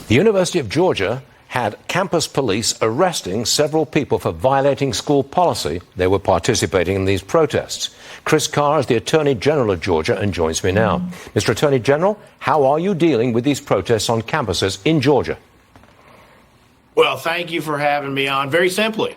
The University of Georgia had campus police arresting several people for violating school policy. They were participating in these protests. Chris Carr is the Attorney General of Georgia and joins me now. Mr. Attorney General, how are you dealing with these protests on campuses in Georgia? Well, thank you for having me on. Very simply,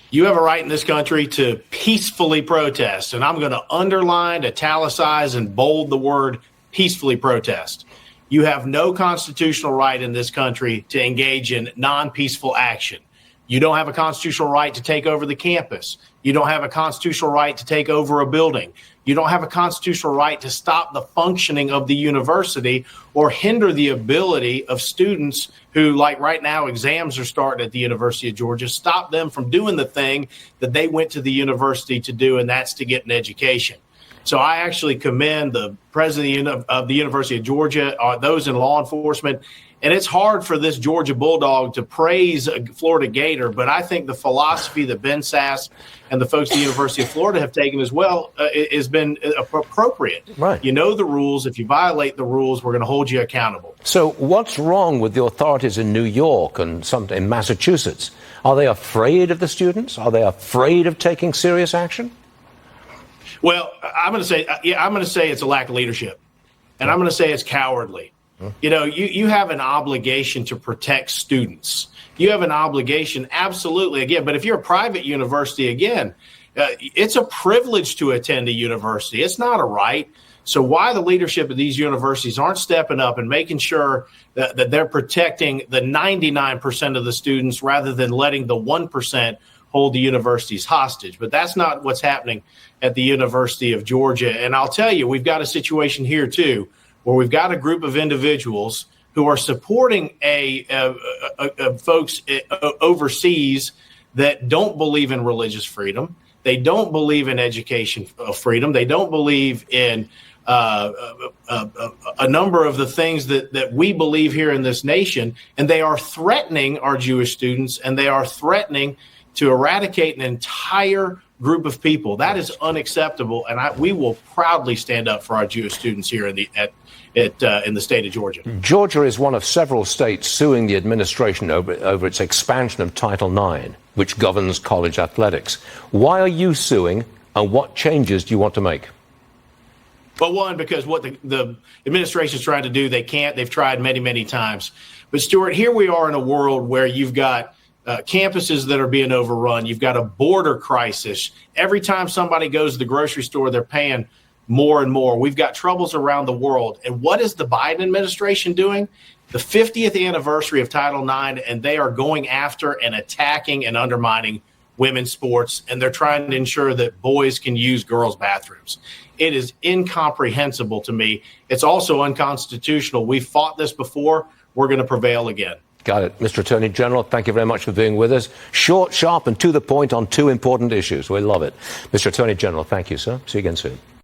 you have a right in this country to peacefully protest, and I'm going to underline, italicize, and bold the word peacefully protest. You have no constitutional right in this country to engage in non-peaceful action. You don't have a constitutional right to take over the campus. You don't have a constitutional right to take over a building. You don't have a constitutional right to stop the functioning of the university or hinder the ability of students who, like right now, exams are starting at the University of Georgia, stop them from doing the thing that they went to the university to do, and that's to get an education. So I actually commend the president of the University of Georgia, those in law enforcement. And it's hard for this Georgia Bulldog to praise a Florida Gator, but I think the philosophy that Ben Sass and the folks at the University of Florida have taken as well has been appropriate. Right. You know the rules. If you violate the rules, we're going to hold you accountable. So what's wrong with the authorities in New York and some in Massachusetts? Are they afraid of the students? Are they afraid of taking serious action? Well, I'm going to say it's a lack of leadership, and I'm going to say it's cowardly. You know, you have an obligation to protect students. You have an obligation, absolutely, again, but if you're a private university, again, it's a privilege to attend a university. It's not a right. So why the leadership of these universities aren't stepping up and making sure that they're protecting the 99% of the students rather than letting the 1% hold the universities hostage. But that's not what's happening at the University of Georgia. And I'll tell you, we've got a situation here, too, where we've got a group of individuals who are supporting folks overseas that don't believe in religious freedom. They don't believe in education freedom. They don't believe in a number of the things that we believe here in this nation. And they are threatening our Jewish students, and they are threatening to eradicate an entire group of people. That is unacceptable, and we will proudly stand up for our Jewish students here in the state of Georgia. Georgia is one of several states suing the administration over its expansion of Title IX, which governs college athletics. Why are you suing, and what changes do you want to make? Well, one, because what the administration is trying to do, they can't. They've tried many, many times. But, Stuart, here we are in a world where you've got campuses that are being overrun. You've got a border crisis. Every time somebody goes to the grocery store, they're paying more and more. We've got troubles around the world. And what is the Biden administration doing? The 50th anniversary of Title IX, and they are going after and attacking and undermining women's sports, and they're trying to ensure that boys can use girls' bathrooms. It is incomprehensible to me. It's also unconstitutional. We've fought this before. We're going to prevail again. Got it. Mr. Attorney General, thank you very much for being with us. Short, sharp, and to the point on two important issues. We love it. Mr. Attorney General, thank you, sir. See you again soon.